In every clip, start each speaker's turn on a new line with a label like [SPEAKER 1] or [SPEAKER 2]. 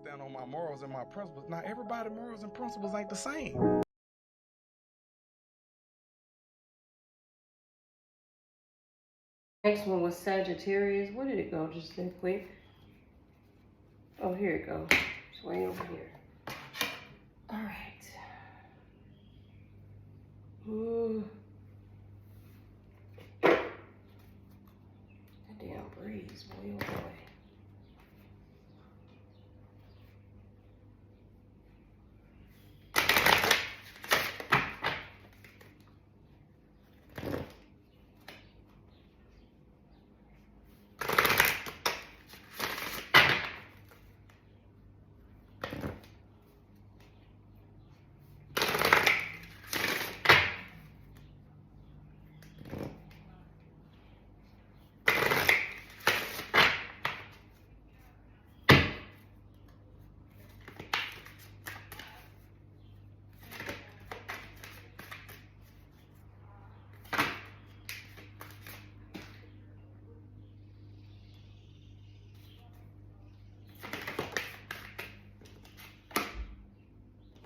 [SPEAKER 1] stand on my morals and my principles. Now, everybody's morals and principles ain't the same.
[SPEAKER 2] Next one was Sagittarius. Where did it go? Just that quick. Oh, here it goes. It's way over here. All right. That damn breeze, boy, oh boy.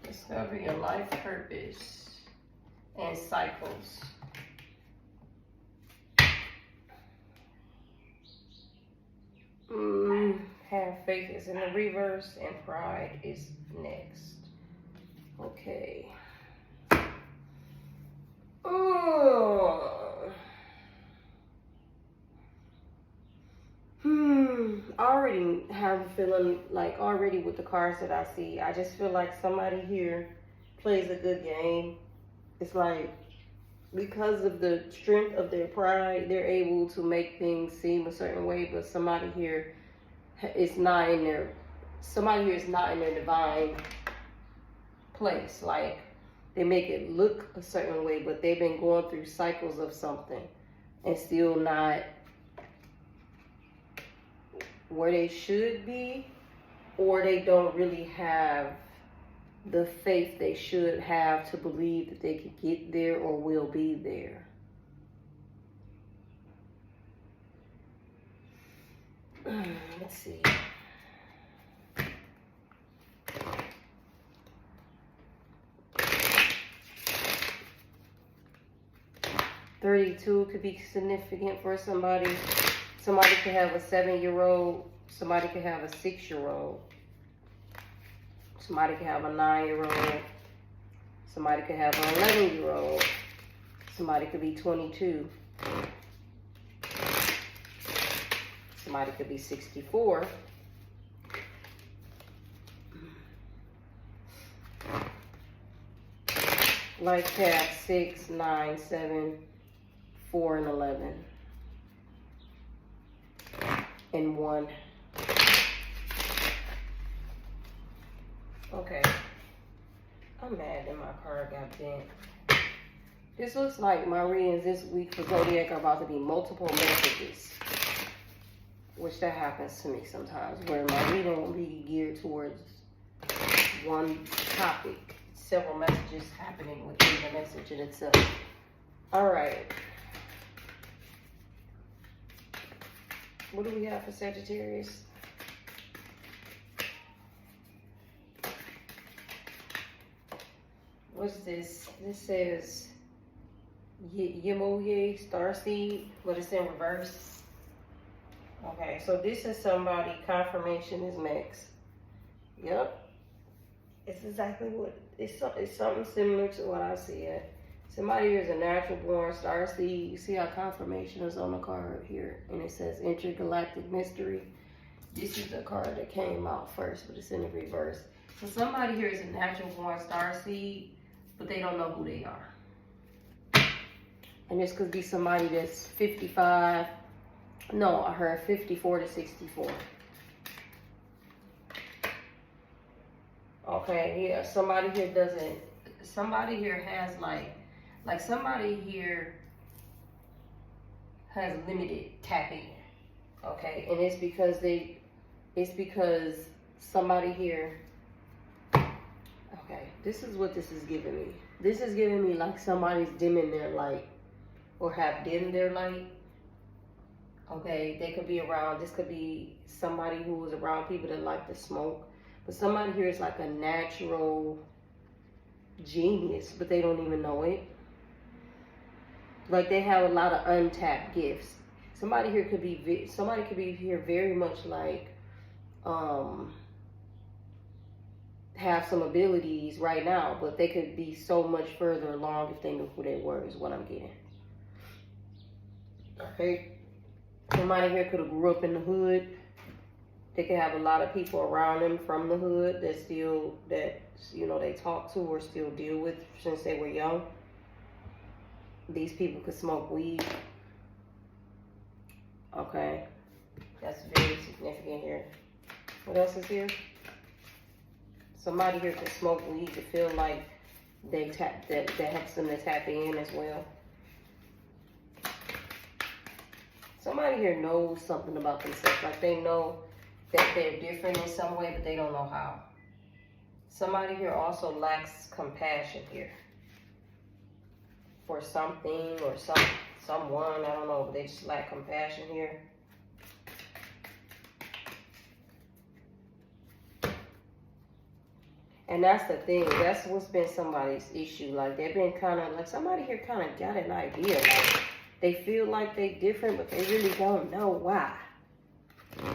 [SPEAKER 2] Discover your life purpose and cycles. Have faith is in the reverse and pride is next. Okay. I already have a feeling like already with the cards that I see, I just feel like somebody here plays a good game. It's like because of the strength of their pride, they're able to make things seem a certain way, but somebody here is not in their divine place. Like they make it look a certain way, but they've been going through cycles of something and still not where they should be, or they don't really have the faith they should have to believe that they could get there or will be there. Let's see. $32 could be significant for somebody. Somebody could have a 7-year-old. Somebody could have a 6-year-old. Somebody could have a 9-year-old. Somebody could have an 11-year-old. Somebody could be 22. Somebody could be 64. Life path 6, 9, 7, 4, and 11. And 1. Okay. I'm mad that my card got bent. This looks like my readings this week for Zodiac are about to be multiple messages. Which that happens to me sometimes, where my reading will be geared towards one topic. Several messages happening within the message in itself. Alright. What do we have for Sagittarius? What's this? This says Yemoye, starseed, but it's in reverse. Okay, so this is somebody, confirmation is mixed. Yep. It's exactly what, it's something similar to what I said. Somebody here is a natural born starseed. You see how confirmation is on the card here, and it says intergalactic mystery. This is the card that came out first, but it's in the reverse. So somebody here is a natural born starseed, but they don't know who they are. And this could be somebody that's 55. No, I heard 54 to 64. Okay, yeah, somebody here doesn't, somebody here has like somebody here has limited tapping. Okay, and it's because somebody here, okay, this is what this is giving me. This is giving me like somebody's dimming their light or have dimmed their light. Okay, they could be around, this could be somebody who was around people that like to smoke, But somebody here is like a natural genius, but they don't even know it. Like they have a lot of untapped gifts. Somebody here could be here very much like have some abilities right now, but they could be so much further along if they knew who they were, is what I'm getting. Okay. Somebody here could have grew up in the hood. They could have a lot of people around them from the hood that you know, they talk to or still deal with since they were young. These people could smoke weed. Okay. That's very significant here. What else is here? Somebody here could smoke weed to feel like that helps them to tap in as well. Somebody here knows something about themselves. Like they know that they're different in some way, but they don't know how. Somebody here also lacks compassion here for something or someone, I don't know, but they just lack compassion here. And that's the thing. That's what's been somebody's issue. Like they've been kind of like somebody here kind of got an idea. Like they feel like they different, but they really don't know why.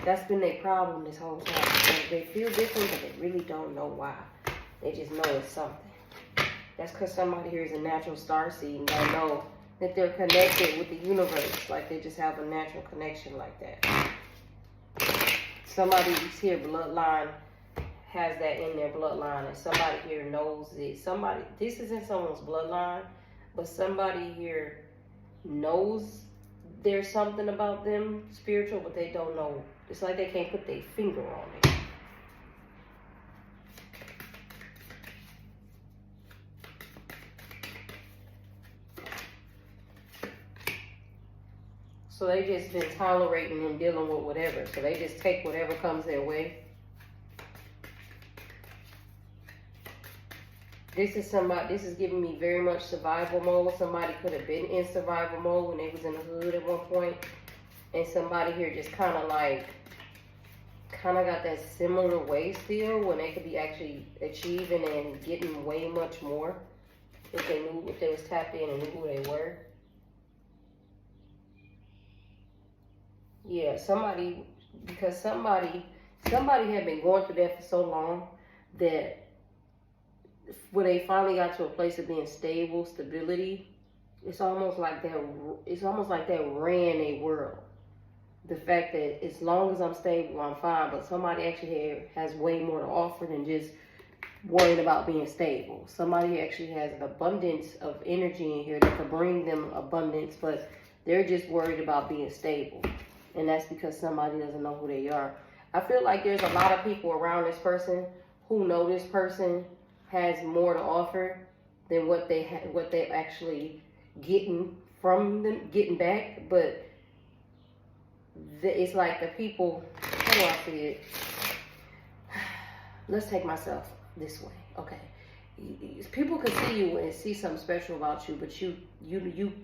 [SPEAKER 2] That's been their problem this whole time. Like they feel different, but they really don't know why. They just know it's something. That's because somebody here is a natural starseed and they know that they're connected with the universe. Like they just have a natural connection like that. Somebody's here bloodline has that in their bloodline, and somebody here knows it. This isn't someone's bloodline, but somebody here knows there's something about them spiritual, but they don't know. It's like they can't put their finger on it. So they just been tolerating and dealing with whatever. So they just take whatever comes their way. This is giving me very much survival mode. Somebody could have been in survival mode when they was in the hood at one point. And somebody here just kind of got that similar way still when they could be actually achieving and getting way much more if they was tapped in and knew who they were. Yeah, somebody had been going through that for so long that when they finally got to a place of being stability, it's almost like that ran a world. The fact that as long as I'm stable, I'm fine, but somebody actually has way more to offer than just worrying about being stable. Somebody actually has an abundance of energy in here that could bring them abundance, but they're just worried about being stable. And that's because somebody doesn't know who they are. I feel like there's a lot of people around this person who know this person has more to offer than what they actually getting from them, getting back. But it's like the people, how do I see it? Let's take myself this way, okay? People can see you and see something special about you, but you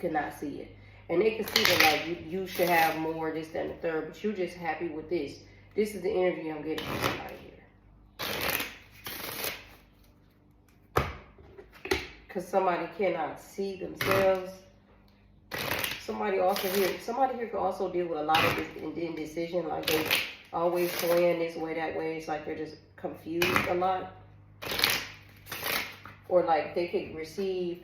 [SPEAKER 2] cannot see it. And they can see that like you should have more, this, that, and the third, but you're just happy with this. This is the energy I'm getting from somebody here. Because somebody cannot see themselves. Somebody here could also deal with a lot of this indecision. Like they always swaying this way, that way. It's like they're just confused a lot. Or like they could receive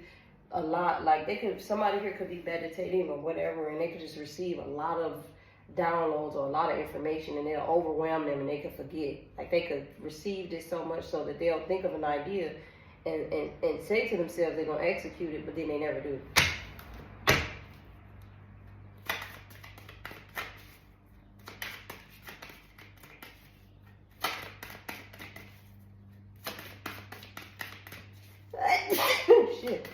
[SPEAKER 2] a lot, like somebody here could be meditating or whatever, and they could just receive a lot of downloads or a lot of information, and it'll overwhelm them and they could forget. Like they could receive this so much so that they'll think of an idea and say to themselves they're going to execute it, but then they never do. Shit.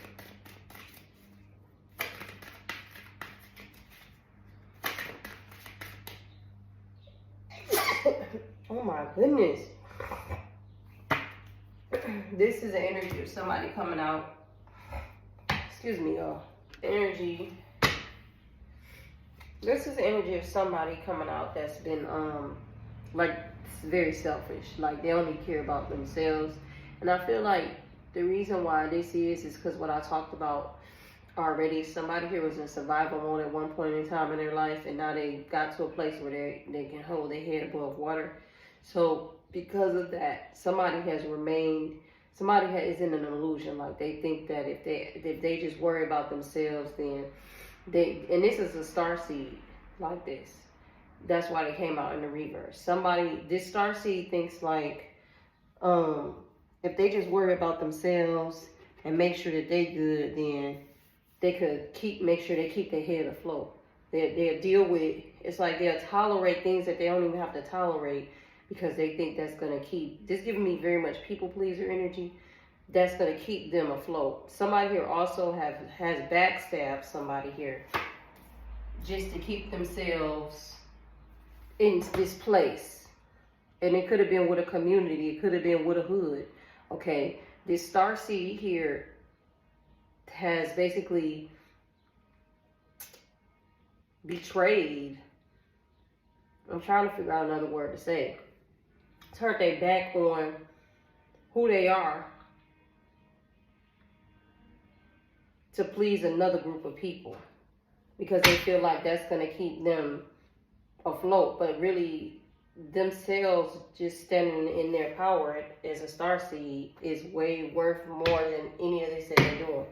[SPEAKER 2] Oh my goodness. This is the energy of somebody coming out. Excuse me, y'all. Energy. This is the energy of somebody coming out that's been like very selfish. Like, they only care about themselves. And I feel like the reason why this is because what I talked about already. Somebody here was in survival mode at one point in time in their life, and now they got to a place where they can hold their head above water. So because of that, somebody is in an illusion. Like, they think that if they just worry about themselves, then and this is a star seed like this. That's why they came out in the reverse. This star seed thinks like, if they just worry about themselves and make sure that they good, then they could make sure they keep their head afloat. They'll deal with, it's like they'll tolerate things that they don't even have to tolerate because they think that's going to keep, this giving me very much people pleaser energy, that's going to keep them afloat. Somebody here also has backstabbed somebody here just to keep themselves in this place. And it could have been with a community, it could have been with a hood. Okay, this star seed here has basically betrayed. I'm trying to figure out another word to say. Turned their back on who they are to please another group of people because they feel like that's going to keep them afloat. But really, themselves just standing in their power as a starseed is way worth more than any of this that they're doing.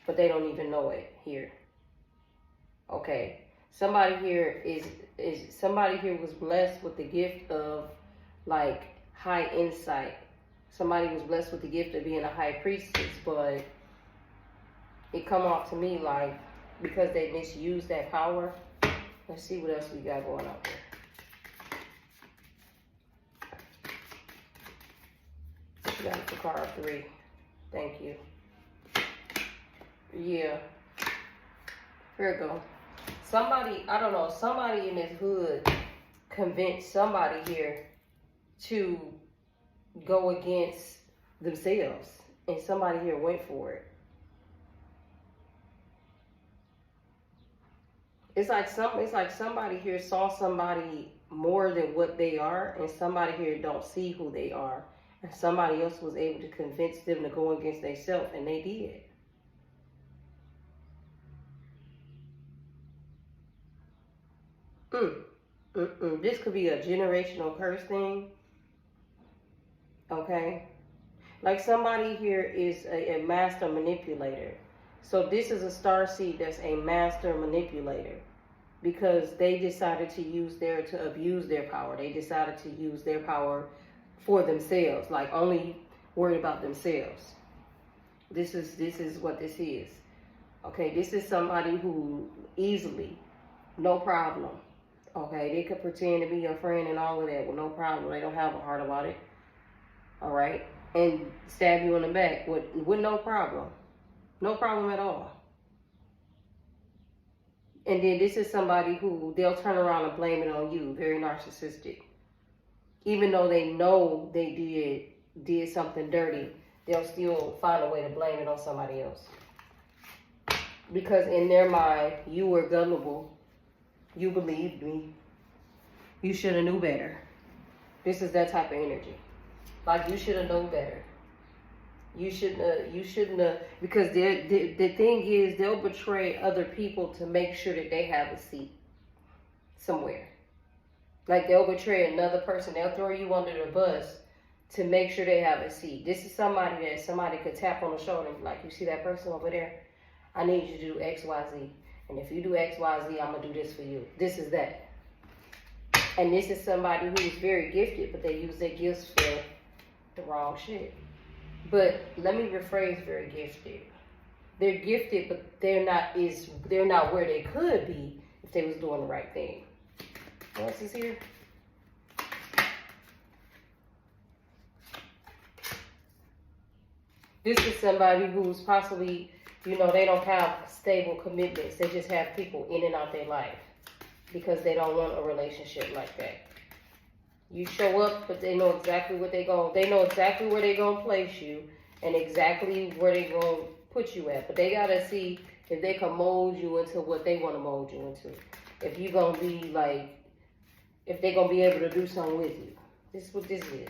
[SPEAKER 2] But they don't even know it here. Okay. Somebody here somebody here was blessed with the gift of like high insight. Somebody was blessed with the gift of being a high priestess, but it come off to me like because they misused that power. Let's see what else we got going on here. We got the card 3. Thank you. Yeah. Here we go. Somebody, I don't know, somebody in this hood convinced somebody here to go against themselves. And somebody here went for it. It's like somebody here saw somebody more than what they are, and somebody here don't see who they are. And somebody else was able to convince them to go against themselves, and they did. This could be a generational curse thing. Okay? Like somebody here is a master manipulator. So this is a starseed that's a master manipulator because they decided to abuse their power. They decided to use their power for themselves, like only worried about themselves. This is what this is. Okay, this is somebody who easily, no problem. Okay, they could pretend to be your friend and all of that with no problem. They don't have a heart about it. All right, and stab you in the back with no problem. No problem at all. And then this is somebody who they'll turn around and blame it on you. Very narcissistic. Even though they know they did something dirty, they'll still find a way to blame it on somebody else. Because in their mind, you were gullible. You believed me. You should have knew better. This is that type of energy. Like you should have known better. You shouldn't have, because the thing is, they'll betray other people to make sure that they have a seat somewhere. Like they'll betray another person. They'll throw you under the bus to make sure they have a seat. This is somebody that somebody could tap on the shoulder and be like, you see that person over there? I need you to do X, Y, Z. And if you do X, Y, Z, I'm going to do this for you. This is that. And this is somebody who is very gifted, but they use their gifts for the wrong shit. But let me rephrase very gifted. They're gifted, but they're not where they could be if they was doing the right thing. What else is here? This is somebody who's possibly, they don't have stable commitments. They just have people in and out their life because they don't want a relationship like that. You show up, but they know exactly what they know exactly where they're going to place you and exactly where they're going to put you at. But they got to see if they can mold you into what they want to mold you into. If you're going to be like, if they're going to be able to do something with you. This is what this is.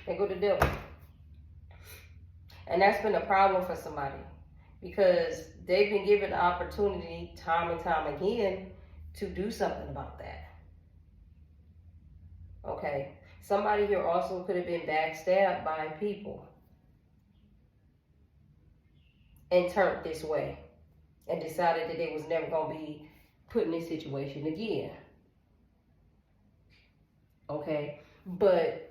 [SPEAKER 2] They go to the devil. And that's been a problem for somebody because they've been given the opportunity time and time again to do something about that. Okay. Somebody here also could have been backstabbed by people and turned this way and decided that they was never going to be put in this situation again. Okay. But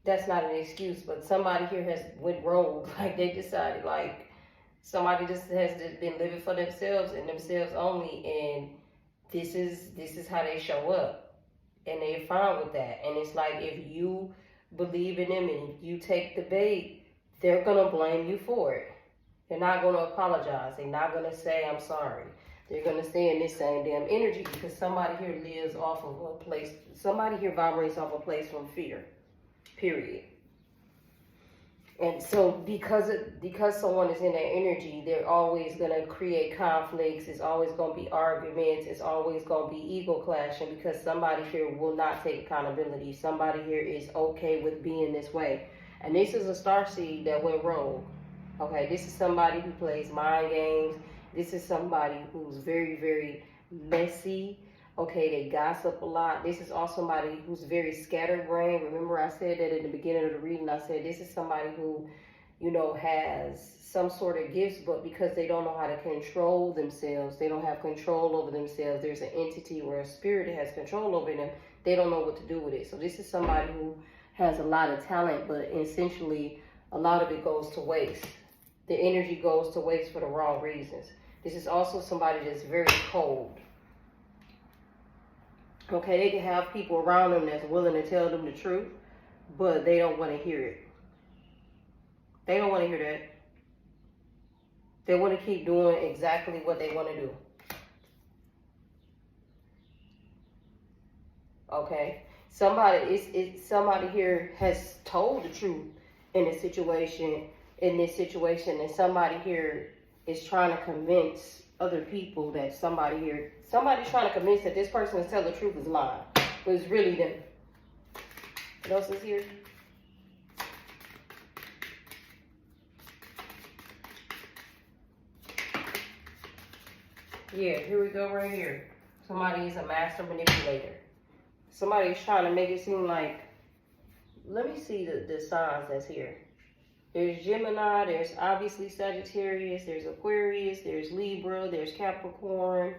[SPEAKER 2] that's not an excuse, but somebody here has went rogue. Like they decided, like somebody just has been living for themselves and themselves only, and this is how they show up, and they're fine with that. And it's like if you believe in them and you take the bait, they're gonna blame you for it. They're not gonna apologize. They're not gonna say I'm sorry. They're gonna stay in this same damn energy because somebody here lives off of a place. Somebody here vibrates off a place from fear. Period. And so because someone is in that energy, they're always going to create conflicts. It's always going to be arguments. It's always going to be ego clashing because somebody here will not take accountability. Somebody here is okay with being this way. And this is a starseed that went rogue. Okay, this is somebody who plays mind games. This is somebody who's very, very messy. Okay, they gossip a lot. This is also somebody who's very scatterbrained. Remember I said that in the beginning of the reading. I said this is somebody who, you know, has some sort of gifts, but because they don't know how to control themselves, they don't have control over themselves. There's an entity or a spirit that has control over them. They don't know what to do with it. So this is somebody who has a lot of talent, but essentially a lot of it goes to waste. The energy goes to waste for the wrong reasons. This is also somebody that's very cold. Okay, they can have people around them that's willing to tell them the truth, but they don't want to hear it. They don't want to hear that. They want to keep doing exactly what they want to do. Okay, somebody here has told the truth in this situation, and somebody here is trying to convince other people that somebody's trying to convince that this person that's telling the truth is lying, but it's really them. What else is here? Yeah, here we go right here. Somebody is a master manipulator. Somebody is trying to make it seem like, let me see the signs that's here. There's Gemini, there's obviously Sagittarius, there's Aquarius, there's Libra, there's Capricorn.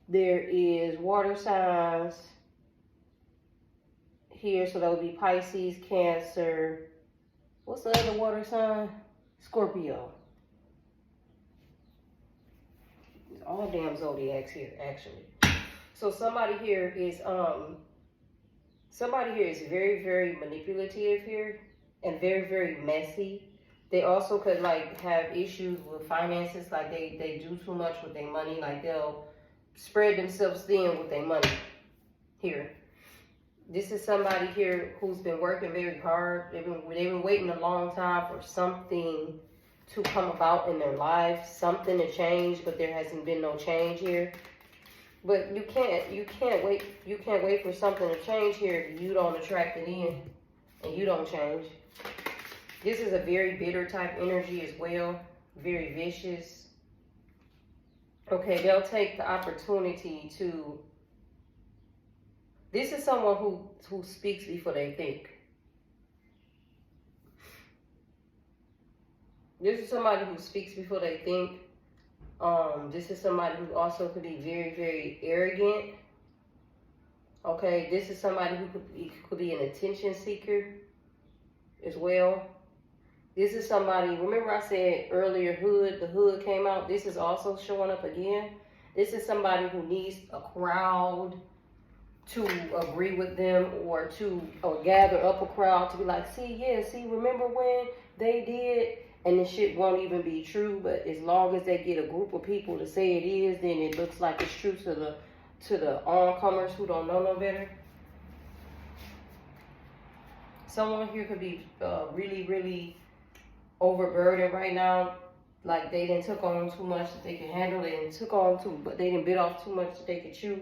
[SPEAKER 2] There is water signs here, so that would be Pisces, Cancer. What's the other water sign? Scorpio. All damn zodiacs here, actually. So somebody here is very, very manipulative here and very, very messy. They also could like have issues with finances, like they do too much with their money, like they'll spread themselves thin with their money here. This is somebody here who's been working very hard. They've been waiting a long time for something to come about in their life, something to change, but there hasn't been no change here. But you can't wait for something to change here if you don't attract it in and you don't change. This is a very bitter type energy as well, very vicious. Okay, they'll take the opportunity to. This is someone who speaks before they think. This is somebody who speaks before they think. This is somebody who also could be very, very arrogant. Okay, this is somebody who could be an attention seeker as well. This is somebody, remember I said earlier, the hood came out. This is also showing up again. This is somebody who needs a crowd to agree with them or gather up a crowd to be like, see, remember when they did? And this shit won't even be true, but as long as they get a group of people to say it is, then it looks like it's true to the oncomers who don't know no better. Someone here could be really, really overburdened right now. Like they didn't took on too much that they could handle. They didn't took on too, but they didn't bit off too much that they could chew.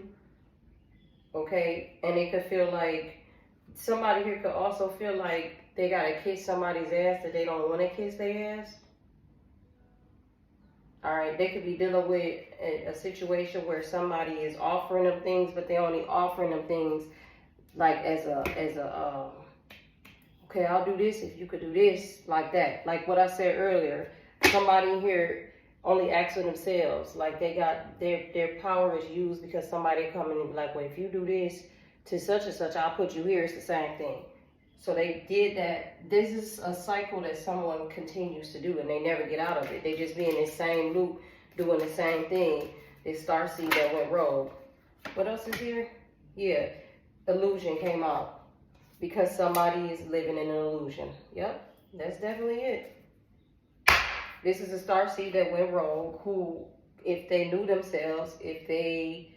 [SPEAKER 2] Okay, and they could feel like somebody here could also feel like they gotta kiss somebody's ass that they don't want to kiss their ass. All right, they could be dealing with a situation where somebody is offering them things, but they only offering them things like as a okay, I'll do this if you could do this, like that. Like what I said earlier, somebody here only acts for themselves. Like they got their power is used because somebody come in and be like, well, if you do this to such and such, I'll put you here. It's the same thing. So they did that. This is a cycle that someone continues to do, and they never get out of it. They just be in this same loop, doing the same thing. This starseed that went rogue. What else is here? Yeah, illusion came out because somebody is living in an illusion. Yep, that's definitely it. This is a starseed that went rogue who, if they knew themselves, if they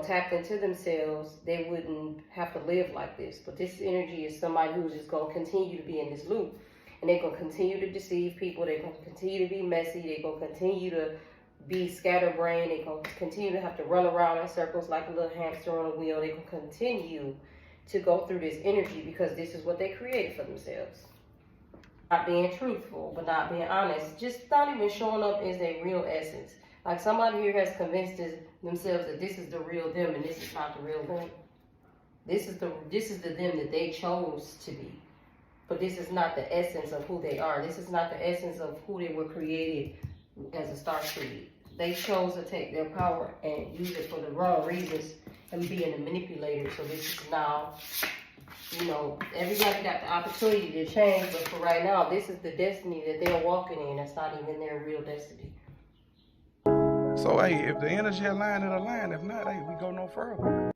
[SPEAKER 2] tapped into themselves, they wouldn't have to live like this. But this energy is somebody who's just going to continue to be in this loop. And they're going to continue to deceive people. They're going to continue to be messy. They're going to continue to be scatterbrained. They're going to continue to have to run around in circles like a little hamster on a wheel. They're going to continue to go through this energy because this is what they created for themselves. Not being truthful, but not being honest. Just not even showing up as their real essence. Like somebody here has convinced themselves that this is the real them and this is not the real them. This is the them that they chose to be. But this is not the essence of who they are. This is not the essence of who they were created as a starseed. They chose to take their power and use it for the wrong reasons and being a manipulator. So this is now, everybody got the opportunity to change, but for right now, this is the destiny that they're walking in. That's not even their real destiny.
[SPEAKER 1] So, hey, if the energy align, it align. If not, hey, we go no further.